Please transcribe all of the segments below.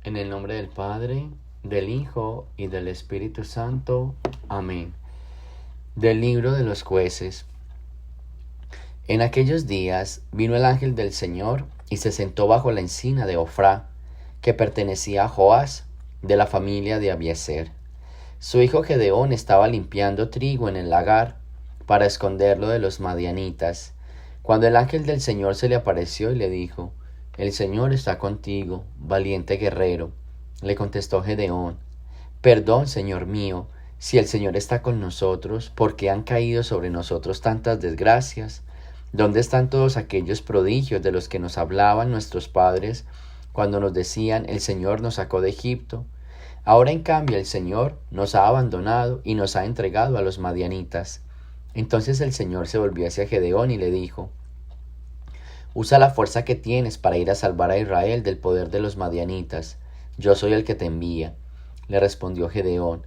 En el nombre del Padre, del Hijo y del Espíritu Santo. Amén. Del libro de los jueces. En aquellos días vino el ángel del Señor y se sentó bajo la encina de Ofrá, que pertenecía a Joás, de la familia de Abiezer. Su hijo Gedeón estaba limpiando trigo en el lagar para esconderlo de los madianitas, cuando el ángel del Señor se le apareció y le dijo: El Señor está contigo, valiente guerrero. Le contestó Gedeón: Perdón, Señor mío, si el Señor está con nosotros, ¿por qué han caído sobre nosotros tantas desgracias? ¿Dónde están todos aquellos prodigios de los que nos hablaban nuestros padres cuando nos decían: El Señor nos sacó de Egipto? Ahora en cambio el Señor nos ha abandonado y nos ha entregado a los madianitas. Entonces el Señor se volvió hacia Gedeón y le dijo: Usa la fuerza que tienes para ir a salvar a Israel del poder de los madianitas. Yo soy el que te envía. Le respondió Gedeón: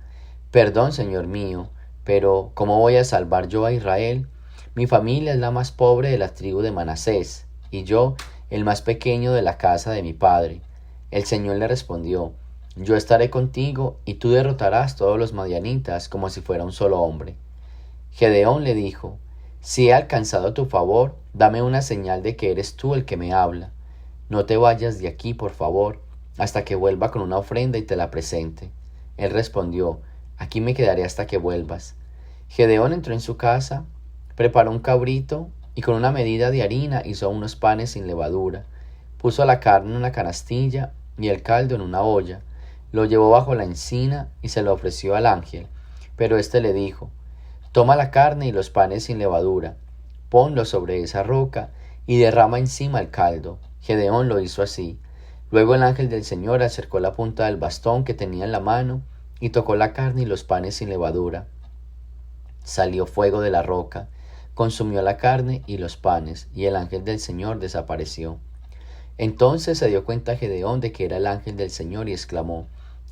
Perdón, Señor mío, pero ¿cómo voy a salvar yo a Israel? Mi familia es la más pobre de la tribu de Manasés, y yo el más pequeño de la casa de mi padre. El Señor le respondió: Yo estaré contigo, y tú derrotarás todos los madianitas como si fuera un solo hombre. Gedeón le dijo: Si he alcanzado tu favor, dame una señal de que eres tú el que me habla. No te vayas de aquí, por favor, hasta que vuelva con una ofrenda y te la presente. Él respondió: Aquí me quedaré hasta que vuelvas. Gedeón entró en su casa, preparó un cabrito y con una medida de harina hizo unos panes sin levadura. Puso la carne en una canastilla y el caldo en una olla. Lo llevó bajo la encina y se lo ofreció al ángel. Pero éste le dijo: Toma la carne y los panes sin levadura, ponlos sobre esa roca y derrama encima el caldo. Gedeón lo hizo así. Luego el ángel del Señor acercó la punta del bastón que tenía en la mano y tocó la carne y los panes sin levadura. Salió fuego de la roca, consumió la carne y los panes, y el ángel del Señor desapareció. Entonces se dio cuenta Gedeón de que era el ángel del Señor y exclamó: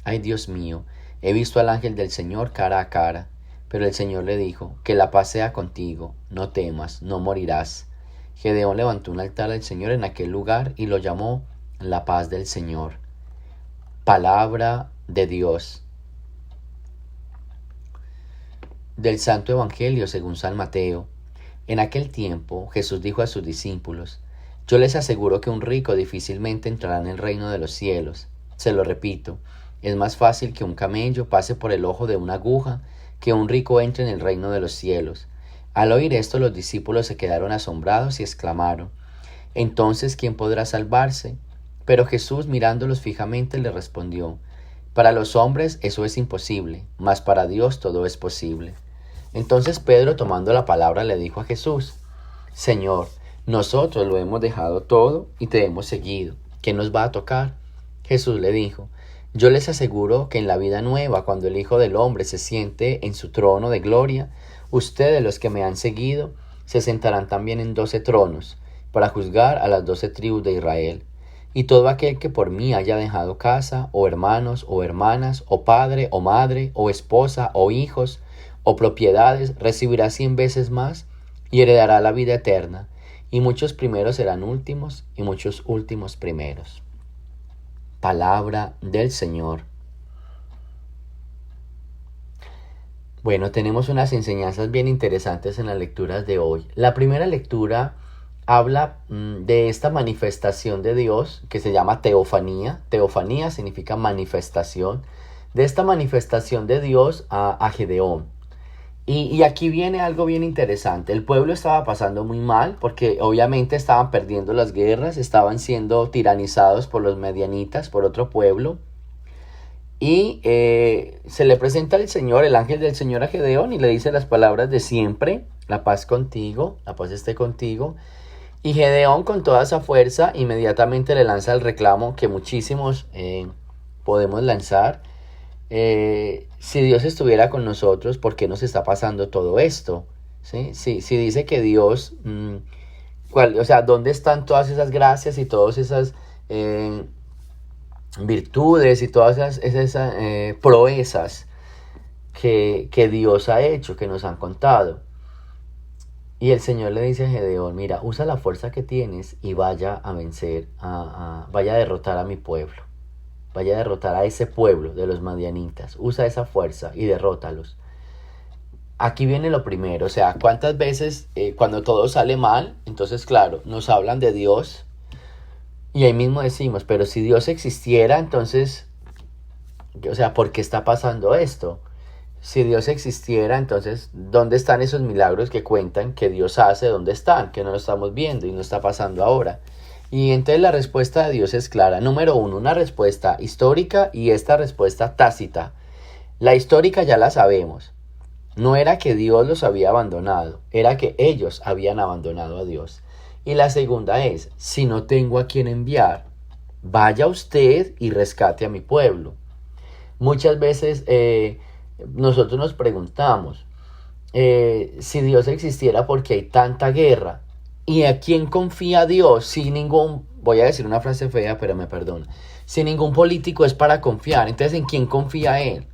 Ay, Dios mío, he visto al ángel del Señor cara a cara. Pero el Señor le dijo: Que la paz sea contigo, no temas, no morirás. Gedeón levantó un altar al Señor en aquel lugar y lo llamó la paz del Señor. Palabra de Dios. Del Santo Evangelio según San Mateo. En aquel tiempo Jesús dijo a sus discípulos: Yo les aseguro que un rico difícilmente entrará en el reino de los cielos. Se lo repito, es más fácil que un camello pase por el ojo de una aguja que un rico entre en el reino de los cielos. Al oír esto, los discípulos se quedaron asombrados y exclamaron: Entonces, ¿quién podrá salvarse? Pero Jesús, mirándolos fijamente, le respondió: Para los hombres eso es imposible, mas para Dios todo es posible. Entonces Pedro, tomando la palabra, le dijo a Jesús: Señor, nosotros lo hemos dejado todo y te hemos seguido. ¿Qué nos va a tocar? Jesús le dijo: Yo les aseguro que en la vida nueva, cuando el Hijo del Hombre se siente en su trono de gloria, ustedes, los que me han seguido, se sentarán también en 12 tronos, para juzgar a las 12 tribus de Israel. Y todo aquel que por mí haya dejado casa, o hermanos, o hermanas, o padre, o madre, o esposa, o hijos, o propiedades, recibirá 100 veces más y heredará la vida eterna. Y muchos primeros serán últimos, y muchos últimos primeros. Palabra del Señor. Bueno, tenemos unas enseñanzas bien interesantes en las lecturas de hoy. La primera lectura habla de esta manifestación de Dios que se llama teofanía. Teofanía significa manifestación. De esta manifestación de Dios a Gedeón. Y aquí viene algo bien interesante. El pueblo estaba pasando muy mal porque obviamente estaban perdiendo las guerras, estaban siendo tiranizados por los medianitas, por otro pueblo. Y se le presenta el Señor, el ángel del Señor a Gedeón y le dice las palabras de siempre: la paz contigo, la paz esté contigo. Y Gedeón, con toda esa fuerza, inmediatamente le lanza el reclamo que muchísimos podemos lanzar. Si Dios estuviera con nosotros, ¿por qué nos está pasando todo esto? ¿Sí? Si dice que Dios, o sea, ¿dónde están todas esas gracias y todas esas virtudes y todas esas proezas que Dios ha hecho, que nos han contado? Y el Señor le dice a Gedeón: mira, usa la fuerza que tienes y vaya a vencer, vaya a derrotar a mi pueblo. vaya a derrotar a ese pueblo de los madianitas. Usa esa fuerza y derrótalos. Aquí viene lo primero, o sea, cuántas veces cuando todo sale mal, entonces claro, nos hablan de Dios y ahí mismo decimos, pero si Dios existiera, entonces, o sea, ¿por qué está pasando esto? Si Dios existiera, entonces, ¿dónde están esos milagros que cuentan que Dios hace? ¿Dónde están? Que no lo estamos viendo y no está pasando ahora. Y entonces la respuesta de Dios es clara. Número uno, una respuesta histórica y esta respuesta tácita. La histórica ya la sabemos. No era que Dios los había abandonado, era que ellos habían abandonado a Dios. Y la segunda es, si no tengo a quien enviar, vaya usted y rescate a mi pueblo. Muchas veces nosotros nos preguntamos, si Dios existiera, ¿por qué hay tanta guerra? ¿Y a quién confía Dios? Si ningún, voy a decir una frase fea, pero me perdona, si ningún político es para confiar, entonces ¿en quién confía él?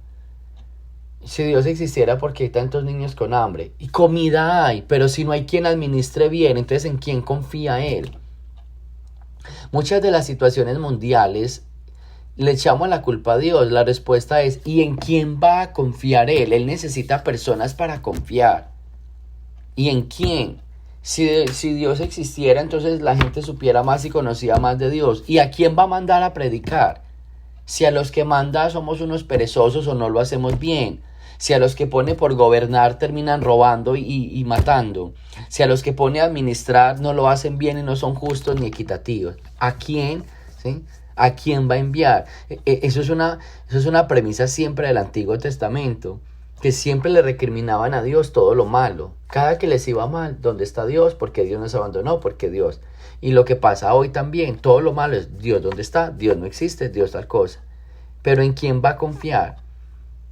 Si Dios existiera, ¿por qué hay tantos niños con hambre? Y comida hay, pero si no hay quien administre bien, entonces ¿en quién confía él? Muchas de las situaciones mundiales le echamos la culpa a Dios. La respuesta es, ¿y en quién va a confiar él? Él necesita personas para confiar. ¿Y en quién? Si Dios existiera, entonces la gente supiera más y conocía más de Dios. ¿Y a quién va a mandar a predicar? Si a los que manda somos unos perezosos o no lo hacemos bien. Si a los que pone por gobernar terminan robando y matando. Si a los que pone a administrar no lo hacen bien y no son justos ni equitativos. ¿A quién? ¿Sí? ¿A quién va a enviar? Eso es una premisa siempre del Antiguo Testamento, que siempre le recriminaban a Dios todo lo malo. Cada que les iba mal, ¿dónde está Dios? Porque Dios nos abandonó, porque Dios. Y lo que pasa hoy también, todo lo malo es Dios, ¿dónde está? Dios no existe, Dios tal cosa. Pero ¿en quién va a confiar?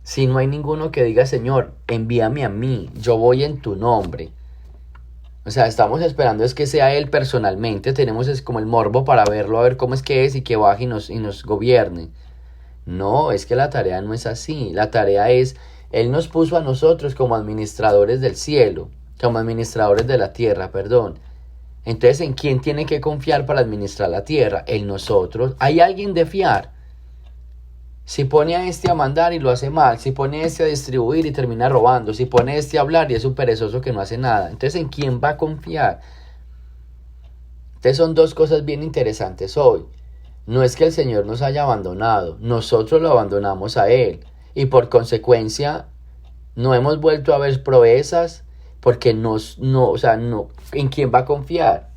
Si no hay ninguno que diga, Señor, envíame a mí, yo voy en tu nombre. O sea, estamos esperando es que sea Él personalmente, tenemos es como el morbo para verlo, a ver cómo es que es y que baje y nos gobierne. No, es que la tarea no es así, la tarea es, Él nos puso a nosotros como administradores del cielo, como administradores de la tierra, perdón. Entonces, ¿en quién tiene que confiar para administrar la tierra? En nosotros. ¿Hay alguien de fiar? Si pone a este a mandar y lo hace mal, si pone a este a distribuir y termina robando, si pone a este a hablar y es un perezoso que no hace nada, entonces ¿en quién va a confiar? Entonces son dos cosas bien interesantes hoy. No es que el Señor nos haya abandonado, nosotros lo abandonamos a Él y por consecuencia no hemos vuelto a ver proezas porque ¿en quién va a confiar?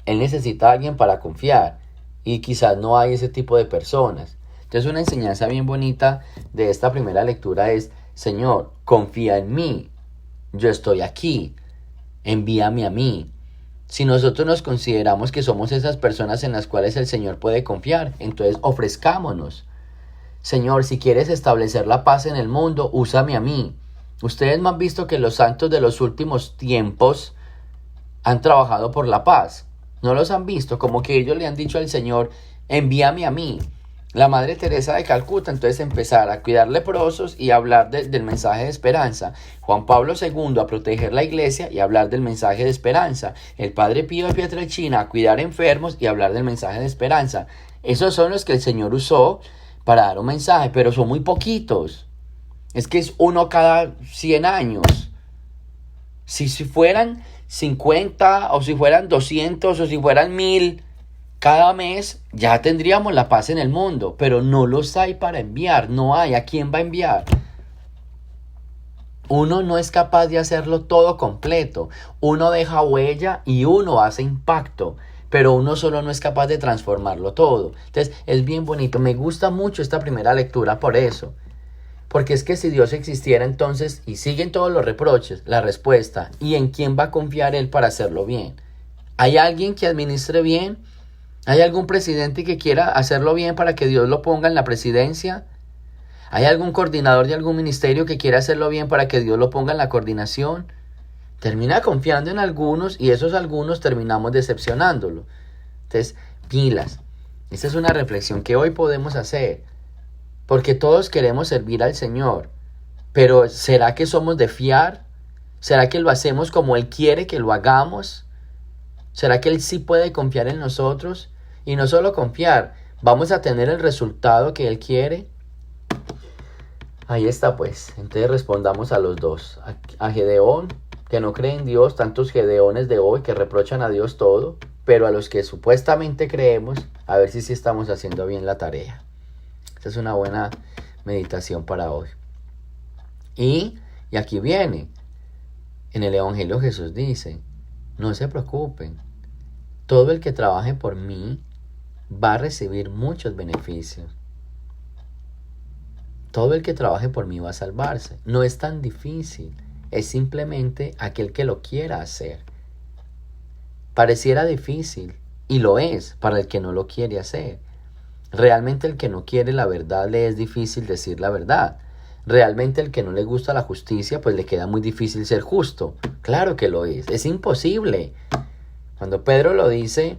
Él necesita a alguien para confiar y quizás no hay ese tipo de personas. Entonces una enseñanza bien bonita de esta primera lectura es, Señor, confía en mí, yo estoy aquí, envíame a mí. Si nosotros nos consideramos que somos esas personas en las cuales el Señor puede confiar, entonces ofrezcámonos. Señor, si quieres establecer la paz en el mundo, úsame a mí. Ustedes me han visto que los santos de los últimos tiempos han trabajado por la paz. ¿No los han visto? Como que ellos le han dicho al Señor, envíame a mí. La Madre Teresa de Calcuta entonces empezar a cuidar leprosos y hablar del mensaje de esperanza. Juan Pablo II a proteger la iglesia y hablar del mensaje de esperanza. El Padre Pío de Pietrelcina a cuidar enfermos y hablar del mensaje de esperanza. Esos son los que el Señor usó para dar un mensaje, pero son muy poquitos. Es que es uno cada 100 años. Si fueran 50 o si fueran 200 o si fueran 1000 cada mes, ya tendríamos la paz en el mundo, pero no los hay para enviar, no hay. ¿A quién va a enviar? Uno no es capaz de hacerlo todo completo. Uno deja huella y uno hace impacto, pero uno solo no es capaz de transformarlo todo. Entonces es bien bonito, me gusta mucho esta primera lectura por eso. Porque es que si Dios existiera entonces, y siguen todos los reproches, la respuesta, ¿y en quién va a confiar Él para hacerlo bien? ¿Hay alguien que administre bien? ¿Hay algún presidente que quiera hacerlo bien para que Dios lo ponga en la presidencia? ¿Hay algún coordinador de algún ministerio que quiera hacerlo bien para que Dios lo ponga en la coordinación? Termina confiando en algunos y esos algunos terminamos decepcionándolo. Entonces, pilas. Esta es una reflexión que hoy podemos hacer. Porque todos queremos servir al Señor. Pero ¿será que somos de fiar? ¿Será que lo hacemos como Él quiere que lo hagamos? ¿Será que Él sí puede confiar en nosotros? Y no solo confiar, ¿Vamos a tener el resultado que Él quiere? Ahí está pues. Entonces respondamos a los dos. A Gedeón, que no cree en Dios, tantos Gedeones de hoy que reprochan a Dios todo, pero a los que supuestamente creemos, a ver si sí estamos haciendo bien la tarea. Esta es una buena meditación para hoy. Y aquí viene. En el Evangelio Jesús dice, no se preocupen, todo el que trabaje por mí va a recibir muchos beneficios. Todo el que trabaje por mí va a salvarse. No es tan difícil, es simplemente aquel que lo quiera hacer. Pareciera difícil, y lo es para el que no lo quiere hacer. Realmente el que no quiere la verdad le es difícil decir la verdad. Realmente el que no le gusta la justicia, pues le queda muy difícil ser justo. Claro que lo es imposible. Cuando Pedro lo dice,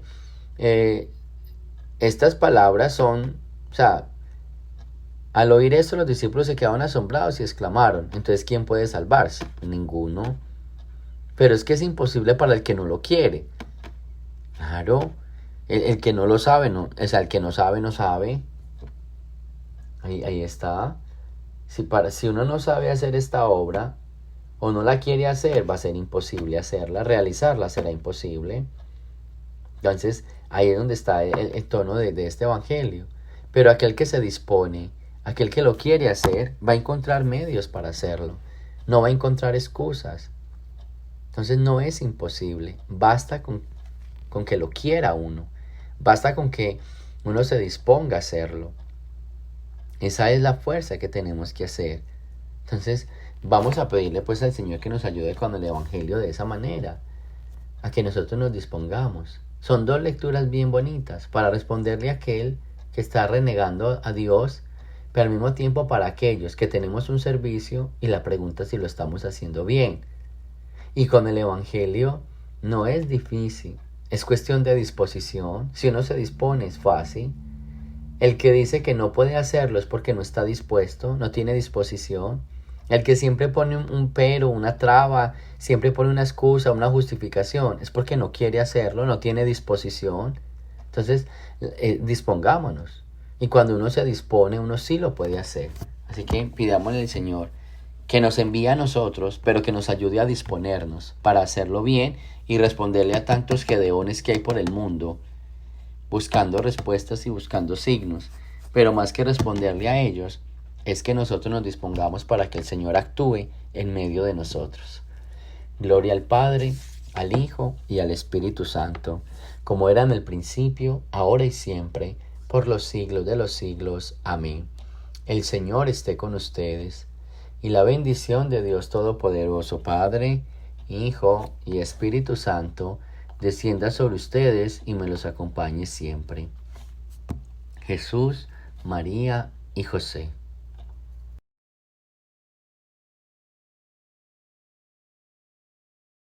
estas palabras son, o sea, al oír esto los discípulos se quedaron asombrados y exclamaron, entonces ¿quién puede salvarse? Ninguno. Pero es que es imposible para el que no lo quiere. Claro, el que no lo sabe, no, o sea, el que no sabe, no sabe. Ahí está. Si uno no sabe hacer esta obra o no la quiere hacer, va a ser imposible hacerla, realizarla será imposible. Entonces, ahí es donde está el tono de este evangelio. Pero aquel que se dispone, aquel que lo quiere hacer, va a encontrar medios para hacerlo. No va a encontrar excusas. Entonces no es imposible. Basta con que lo quiera uno. Basta con que uno se disponga a hacerlo. Esa es la fuerza que tenemos que hacer. Entonces vamos a pedirle pues al Señor que nos ayude con el Evangelio de esa manera. A que nosotros nos dispongamos. Son dos lecturas bien bonitas para responderle a aquel que está renegando a Dios, pero al mismo tiempo para aquellos que tenemos un servicio y la pregunta es si lo estamos haciendo bien. Y con el Evangelio no es difícil, es cuestión de disposición. Si uno se dispone es fácil. El que dice que no puede hacerlo es porque no está dispuesto, no tiene disposición. El que siempre pone un pero, una traba, siempre pone una excusa, una justificación, es porque no quiere hacerlo, no tiene disposición. Entonces, dispongámonos. Y cuando uno se dispone, uno sí lo puede hacer. Así que pidámosle al Señor que nos envíe a nosotros, pero que nos ayude a disponernos para hacerlo bien y responderle a tantos gedeones que hay por el mundo, buscando respuestas y buscando signos. Pero más que responderle a ellos, es que nosotros nos dispongamos para que el Señor actúe en medio de nosotros. Gloria al Padre, al Hijo y al Espíritu Santo, como era en el principio, ahora y siempre, por los siglos de los siglos. Amén. El Señor esté con ustedes, y la bendición de Dios Todopoderoso, Padre, Hijo y Espíritu Santo, descienda sobre ustedes y me los acompañe siempre. Jesús, María y José.